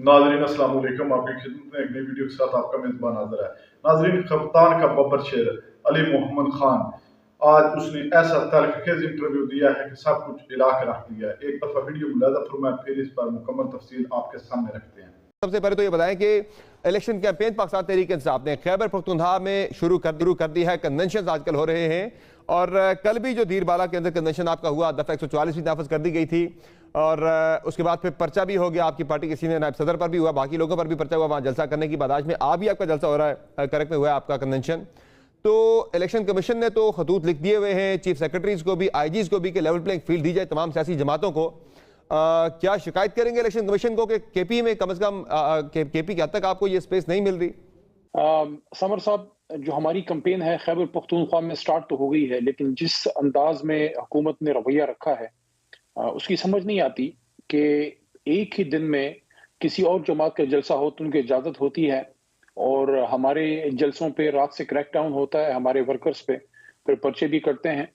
नाजरीन अस्सलाम वालेकुम, आपकी खिदमत में एक नई वीडियो के साथ आपका मेज़बान हाज़िर है। नाजरीन, कप्तान का बब्बर शेर अली मोहम्मद खान, आज उसने ऐसा तल्ख़खेज़ इंटरव्यू दिया है कि सब कुछ हिला के रख दिया है। एक दफ़ा वीडियो मुलाज़ा फरमाएं, फिर इस पर मुकम्मल तफसील आपके सामने रखते हैं। सबसे पहले तो ये बताएं कि इलेक्शन कैंपेन पाकिस्तान तहरीक इंसाफ ने खैबर पख्तूनख्वा में शुरू कर दी है। कन्वेंशन आजकल हो रहे हैं और कल भी जो धीरबाला के अंदर कन्वेंशन आपका हुआ, दफ़ा 144 भी नाफज कर दी गई थी और उसके बाद फिर पर्चा भी हो गया, आपकी पार्टी के सीनियर नायब सदर पर भी हुआ, बाकी लोगों पर भी पर्चा हुआ वहाँ जलसा करने की। बादाश में आज भी आपका जलसा हो रहा है, करक में हुआ है आपका कन्वेंशन। तो इलेक्शन कमीशन ने तो खतूत लिख दिए हुए हैं चीफ सेक्रेटरीज को भी, आईजीज को भी, कि लेवल प्लेइंग फील्ड दी जाए तमाम सियासी जमातों को। क्या शिकायत करेंगे इलेक्शन कमीशन को कि केपी में कम से कम केपी के हद तक आपको ये स्पेस नहीं मिल रही? समर साहब, जो हमारी कैंपेन है खैबर पख्तूनख्वा में स्टार्ट तो हो गई है, लेकिन जिस अंदाज में हुकूमत ने रवैया रखा है उसकी समझ नहीं आती कि एक ही दिन में किसी और जमात का जलसा हो तो उनकी इजाज़त होती है और हमारे जलसों पे रात से क्रैक डाउन होता है, हमारे वर्कर्स पे फिर पर्चे भी करते हैं।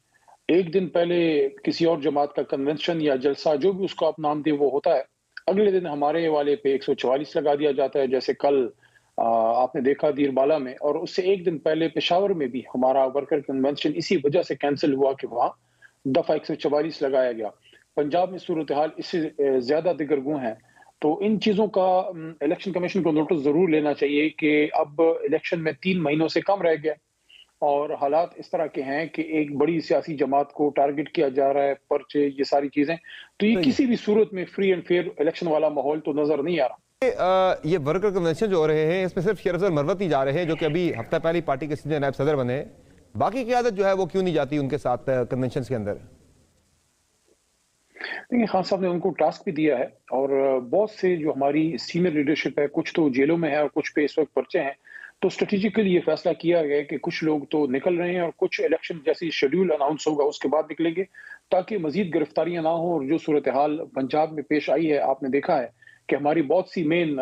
एक दिन पहले किसी और जमात का कन्वेंशन या जलसा, जो भी उसको आप नाम दें, वो होता है। अगले दिन हमारे वाले पे 144 लगा दिया जाता है, जैसे कल आपने देखा दीरबाला में, और उससे एक दिन पहले पेशावर में भी हमारा वर्कर कन्वेंशन इसी वजह से कैंसिल हुआ कि वहाँ दफा 144 लगाया गया। पंजाब में सूरत हाल इससे ज्यादा दिगरगू है। तो इन चीजों का इलेक्शन कमीशन को नोटिस जरूर लेना चाहिए कि अब इलेक्शन में 3 महीनों से कम रह गया और हालात इस तरह के हैं कि एक बड़ी सियासी जमात को टारगेट किया जा रहा है, पर्चे, ये सारी चीजें। तो ये किसी भी सूरत में फ्री एंड फेयर इलेक्शन वाला माहौल तो नजर नहीं आ रहा। ये वर्कर कन्वेंशन जो हो रहे हैं इसमें सिर्फ शेर अफजल मरवत ही जा रहे हैं, जो कि अभी हफ्ता पहले पार्टी के सीनियर नायब सदर बने। बाकी क़यादत जो है वो क्यों नहीं जाती उनके साथ कन्वेंशन के अंदर? देखिए, खान साहब ने उनको टास्क भी दिया है और बहुत से जो हमारी सीनियर लीडरशिप है, कुछ तो जेलों में है और कुछ पे इस वक्त पर्चे हैं। तो स्ट्रेटेजिकली ये फैसला किया गया है कि कुछ लोग तो निकल रहे हैं और कुछ इलेक्शन जैसी शेड्यूल अनाउंस होगा उसके बाद निकलेंगे, ताकि मजीद गिरफ्तारियां ना हो। और जो सूरत हाल पंजाब में पेश आई है, आपने देखा है कि हमारी बहुत सी मेन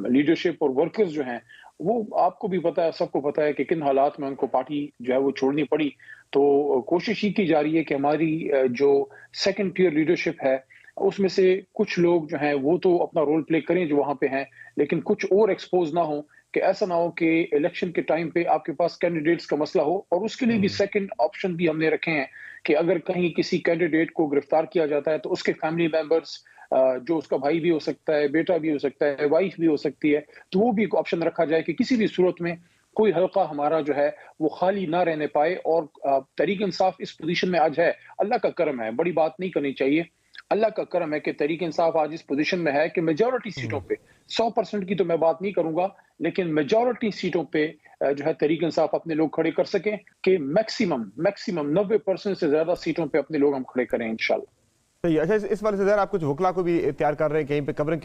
लीडरशिप और वर्कर्स जो हैं, वो आपको भी पता है, सबको पता है कि किन हालात में उनको पार्टी जो है वो छोड़नी पड़ी। तो कोशिश ही की जा रही है कि हमारी जो सेकंड टियर लीडरशिप है उसमें से कुछ लोग जो हैं वो तो अपना रोल प्ले करें जो वहां पे हैं, लेकिन कुछ और एक्सपोज ना हो, कि ऐसा ना हो कि इलेक्शन के टाइम पे आपके पास कैंडिडेट्स का मसला हो। और उसके लिए भी सेकंड ऑप्शन भी हमने रखे हैं कि अगर कहीं किसी कैंडिडेट को गिरफ्तार किया जाता है तो उसके फैमिली मेंबर्स, जो उसका भाई भी हो सकता है, बेटा भी हो सकता है, वाइफ भी हो सकती है, तो वो भी एक ऑप्शन रखा जाए कि किसी भी सूरत में कोई हल्का हमारा जो है वो खाली ना रहने पाए। और तहरीक इंसाफ इस पोजीशन में आज है, अल्लाह का करम है, बड़ी बात नहीं करनी चाहिए। अल्लाह का करम है कि तहरीक इंसाफ आज इस पोजीशन में है कि मेजॉरिटी सीटों पे, 100% की तो मैं बात नहीं करूंगा, लेकिन मेजॉरिटी सीटों पे जो है तहरीक इंसाफ अपने लोग खड़े कर सकें कि मैक्सिमम 90% से ज्यादा सीटों पे अपने लोग हम खड़े करें इंशाल्लाह। तो अच्छा, इस वाले से ज़रा आप कुछ वकला को भी तैयार कर रहे हैं, कहीं पे कवरिंग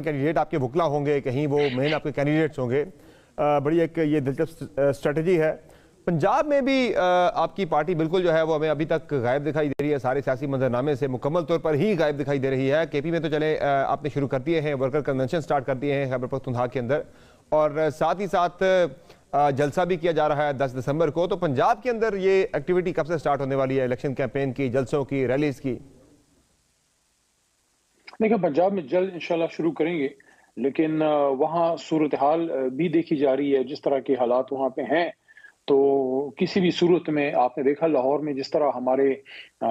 कैंडिडेट आपके वकला होंगे, कहीं वो मेन आपके कैंडिडेट्स होंगे। बड़ी एक ये दिलचस्प स्ट्रेटजी है। पंजाब में भी आपकी पार्टी बिल्कुल जो है वो हमें अभी तक गायब दिखाई दे रही है, सारे सियासी मंजरनामे से मुकम्मल तौर पर ही गायब दिखाई दे रही है। केपी में तो चले आपने शुरू कर दिए हैं, वर्कर कन्वेंशन स्टार्ट कर दिए हैं खैबर पख्तूनख्वा के अंदर, और साथ ही साथ जलसा भी किया जा रहा है 10 दिसंबर को। तो पंजाब के अंदर ये एक्टिविटी कब से स्टार्ट होने वाली है, इलेक्शन कैंपेन की, जलसों की, रैलीज की? देखिए, पंजाब में जल्द इंशाल्लाह शुरू करेंगे, लेकिन वहाँ सूरत हाल भी देखी जा रही है, जिस तरह के हालात वहाँ पे हैं। तो किसी भी सूरत में आपने देखा लाहौर में जिस तरह हमारे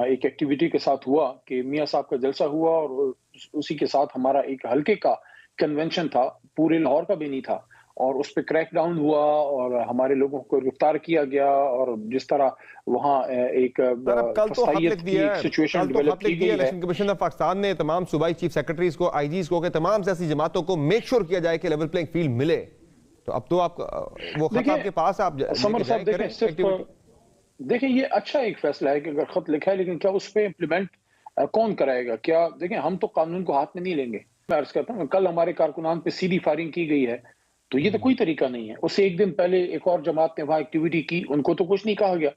एक एक्टिविटी के साथ हुआ कि मियाँ साहब का जलसा हुआ और उसी के साथ हमारा एक हल्के का कन्वेंशन था, पूरे लाहौर का भी नहीं था, और उस पर क्रैक डाउन हुआ और हमारे लोगों को गिरफ्तार किया गया। और जिस तरह वहाँ एक सिचुएशन डेवलप की गई है। इलेक्शन कमीशन ऑफ पाकिस्तान ने तमाम सूबाई चीफ सेक्रेटरीज को, आईजीज को, तमाम सियासी जमातों को मेक श्योर किया जाए कि लेवल प्लेइंग फील्ड मिले। तो अब तो आप वो खत आपके पास, आप समर साहब देखें, ये अच्छा एक फैसला है कि अगर खत लिखा है, लेकिन क्या उस पर इम्प्लीमेंट कौन कराएगा? क्या देखें, हम तो कानून को हाथ में नहीं लेंगे। मैं अर्ज करता हूँ, कल हमारे कारकुनान पे सीधी फायरिंग की गई है, तो ये तो कोई तरीका नहीं है। उससे एक दिन पहले एक और जमात ने वहां एक्टिविटी की, उनको तो कुछ नहीं कहा गया।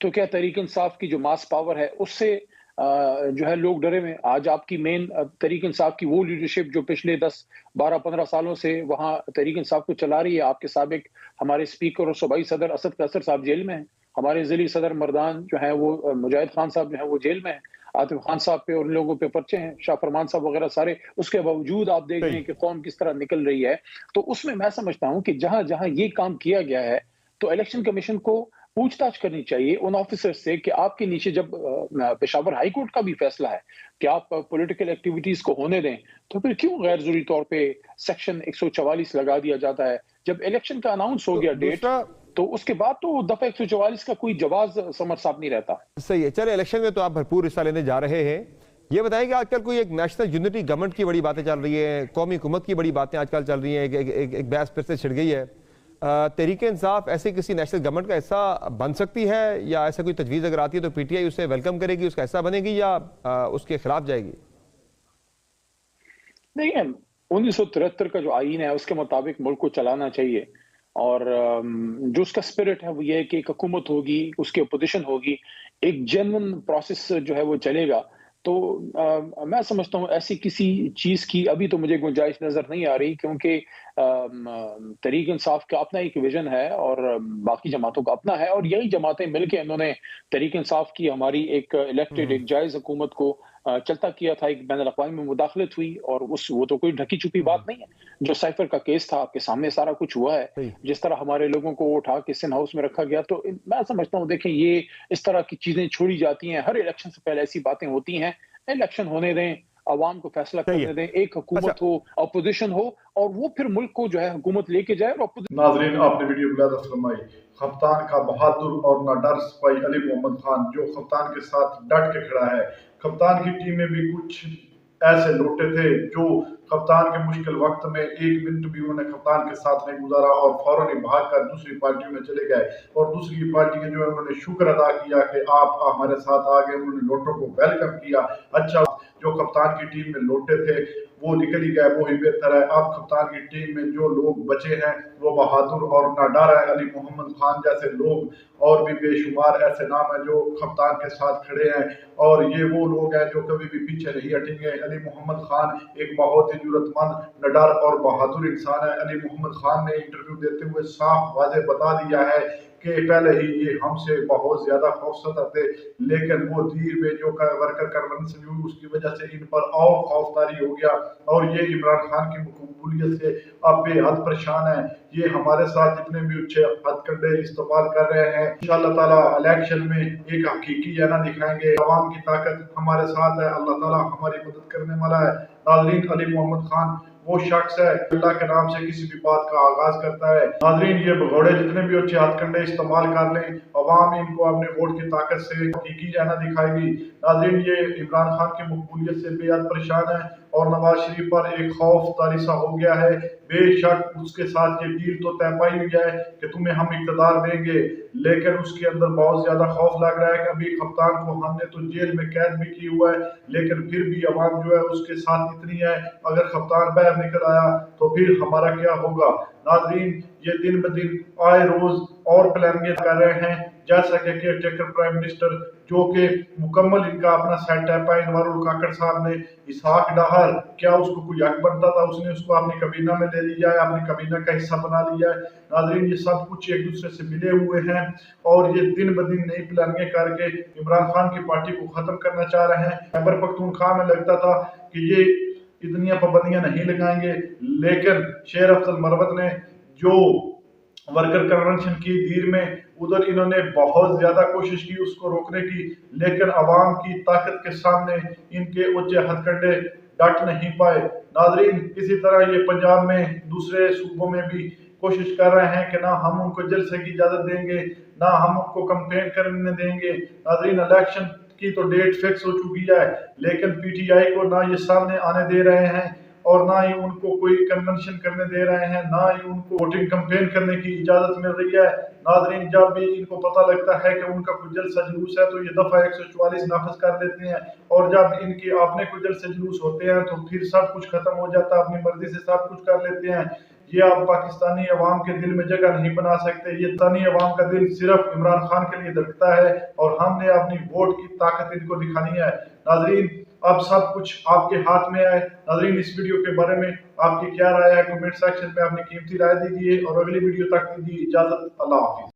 तो क्या तहरीक इंसाफ की जो मास पावर है उससे जो है लोग डरे हुए? आज आपकी मेन तहरीक इंसाफ की वो लीडरशिप जो पिछले 10, 12, 15 सालों से वहां तहरीक इंसाफ को चला रही है, आपके साबिक हमारे स्पीकर और सूबाई सदर असद कैसर साहब जेल में हैं, हमारे जिली सदर मर्दान जो है वो मुजाहिद खान साहब जो है वो जेल में है। आतिफ खान साहब पे और उन लोगों पे पर्चे हैं, शाह फरमान साहब वगैरह सारे, उसके बावजूद आप देख रहे हैं कि कौम किस तरह निकल रही है। तो उसमें मैं समझता हूँ कि जहाँ-जहाँ ये काम किया गया है, तो इलेक्शन कमीशन को पूछताछ करनी चाहिए उन ऑफिसर्स से कि आपके नीचे जब पेशावर हाई कोर्ट का भी फैसला है कि आप पॉलिटिकल एक्टिविटीज को होने दें, तो फिर क्यों गैर ज़रूरी तौर पे सेक्शन 144 लगा दिया जाता है? जब इलेक्शन का अनाउंस हो गया डेट, तो उसके बाद तो दफा 144 का कोई जवाब समर साहब नहीं रहता। सही है। चले, इलेक्शन में तो आप भरपूर हिस्सा लेने जा रहे हैं। ये बताएं कि आजकल कोई एक नेशनल यूनिटी गवर्नमेंट की बड़ी बातें चल रही है, कौमी हुकूमत की बड़ी बातें आजकल चल रही हैं, एक बहस फिर से छिड़ गई है। तहरीक इंसाफ ऐसी किसी नेशनल गवर्नमेंट का हिस्सा बन सकती है, या ऐसा कोई तजवीज़ अगर आती है तो पीटीआई उसे वेलकम करेगी, उसका हिस्सा बनेगी, या उसके खिलाफ जाएगी? नहीं, 1973 का जो आईन है उसके मुताबिक मुल्क को चलाना चाहिए, और जो उसका स्पिरिट है वो ये है कि एक हुकूमत होगी, उसकी अपोजिशन होगी, एक जेन्युइन प्रोसेस जो है वो चलेगा। तो मैं समझता हूँ ऐसी किसी चीज़ की अभी तो मुझे गुंजाइश नज़र नहीं आ रही, क्योंकि तहरीक इंसाफ का अपना एक विजन है और बाकी जमातों का अपना है, और यही जमातें मिलके इन्होंने तहरीक इंसाफ की हमारी एक इलेक्टेड एक जायज़ हुकूमत को चलता किया था। एक बैनुल अक़वामी मुदाखलत हुई, और वो तो कोई ढकी छुपी बात नहीं है। जो साइफर का केस था आपके सामने सारा कुछ हुआ है, जिस तरह हमारे लोगों को उठा के सिंध हाउस में रखा गया। तो मैं समझता हूँ, देखें, ये इस तरह की चीजें छोड़ी जाती हैं, हर इलेक्शन से पहले ऐसी बातें होती हैं। इलेक्शन होने दें, अवाम को फैसला करने दें, एक हुकूमत हो, अपोजिशन हो, और वो फिर मुल्क को जो है हुकूमत लेके जाए। और नाजरीन, आपने वीडियो बुलादा फरमाई। कप्तान का बहादुर और न डर सिपाही अली मोहम्मद खान, जो कप्तान के साथ डट के खड़ा है। कप्तान की टीम में भी कुछ ऐसे लोटे थे जो कप्तान के मुश्किल वक्त में एक मिनट भी उन्होंने कप्तान के साथ नहीं गुजारा और फौरन ही भाग कर दूसरी पार्टी में चले गए, और दूसरी पार्टी के जो है उन्होंने शुक्र अदा किया कि आप हमारे साथ आ गए। उन्होंने लोटों को वेलकम किया। अच्छा, जो कप्तान की टीम में लोटे थे वो निकल ही गए, वो ही बेहतर है। अब कप्तान की टीम में जो लोग बचे हैं वो बहादुर और नाडार है। अली मोहम्मद खान जैसे लोग और भी बेशुमार ऐसे नाम हैं जो कप्तान के साथ खड़े हैं, और ये वो लोग हैं जो कभी भी पीछे नहीं हटेंगे। अली मोहम्मद खान एक बहुत ही जरूरतमंद, निडर और बहादुर इंसान है। अली मोहम्मद खान ने इंटरव्यू देते हुए साफ वाज़ेह बता दिया है कि पहले ही ये हमसे बहुत ज्यादा खौफसदा थे, लेकिन वो तीर में जो वर्कर कन्वेंशन हुई उसकी वजह से इन पर और खौफदारी हो गया, और ये इमरान खान की मकबूलियत से अब बेहद परेशान है। ये हमारे साथ जितने भी अच्छे हथकंडे इस्तेमाल कर रहे हैं, इंशाअल्लाह ताला इलेक्शन में एक हकीकी जैना दिखाएंगे। अवाम की ताकत हमारे साथ है, अल्लाह ताला हमारी मदद करने वाला है। नाज़रीन, अली मोहम्मद खान वो शख्स है अल्लाह के नाम से किसी भी बात का आगाज करता है। नाज़रीन, ये भगौड़े जितने भी अच्छे हथकंडे इस्तेमाल कर लें, अवाम इनको अपने वोट की ताकत से हकीकी जाना दिखाएगी। नाज़रीन, ये इमरान खान की मकबूलियत से बेहद परेशान है, और नवाज शरीफ पर एक खौफ तारी सा हो गया है। बेशक उसके साथ ये डील तो तय पाई हुई है कि तुम्हें हम इक़्तिदार देंगे, लेकिन उसके अंदर बहुत ज्यादा खौफ लग रहा है कि अभी कप्तान को हमने तो जेल में कैद भी किया हुआ है, लेकिन फिर भी अवाम जो है उसके साथ इतनी है, अगर कप्तान बाहर निकल आया तो फिर हमारा क्या होगा। नाज़रीन, ये दिन ब दिन आए रोज और प्लानिंग कर रहे हैं, जैसा कि केयरटेकर प्राइम मिनिस्टर जो कि मुकम्मल इनका अपना सेटअप है, इनवारुल काकड़ साहब ने इसहाक डाहर, क्या उसको कोई हक बनता था, उसने उसको अपनी कबीना में ले लिया है, अपनी कबीना का हिस्सा बना लिया है। नाज़रीन, ये सब कुछ एक दूसरे से मिले हुए हैं, और ये दिन ब दिन नई प्लानिंग करके इमरान खान की पार्टी को खत्म करना चाह रहे हैं। खैबर पख्तूनख्वा में लगता था कि ये इतनी पाबंदियां नहीं लगाएंगे, लेकिन शेर अफजल मरवत ने जो वर्कर कन्वेंशन की धीर में उधर इन्होंने बहुत ज्यादा कोशिश की उसको रोकने की, लेकिन अवाम की ताकत के सामने इनके ऊंचे हथकंडे डट नहीं पाए। नाजरीन, इसी तरह ये पंजाब में दूसरे सूबों में भी कोशिश कर रहे हैं कि ना हम उनको जलसे की इजाजत देंगे, ना हम उनको कंपेन करने देंगे। नाजरीन, इलेक्शन की तो डेट फिक्स हो चुकी है, लेकिन पीटीआई को ना ये सामने आने दे रहे हैं, और ना ही उनको कोई कन्वेंशन करने दे रहे हैं, ना ही उनको वोटिंग कंपेन करने की इजाजत मिल रही है। नाजरीन, जब भी इनको पता लगता है कि उनका कोई जलसा जुलूस है तो ये दफा 144 नाफिज कर देते हैं, और जब इनके अपने कोई जलसे जुलूस होते हैं तो फिर सब कुछ खत्म हो जाता है, अपनी मर्जी से सब कुछ कर लेते हैं। ये आप पाकिस्तानी अवाम के दिल में जगह नहीं बना सकते। ये पाकिस्तानी अवाम का दिल सिर्फ इमरान खान के लिए धड़कता है, और हमने अपनी वोट की ताकत इनको दिखानी है। नाजरीन, अब सब कुछ आपके हाथ में है। नाजरीन, इस वीडियो के बारे में आपकी क्या राय है, कमेंट सेक्शन में अपनी कीमती राय दीजिए, और अगली वीडियो तक दीजिए इजाजत। अल्लाह हाफिज।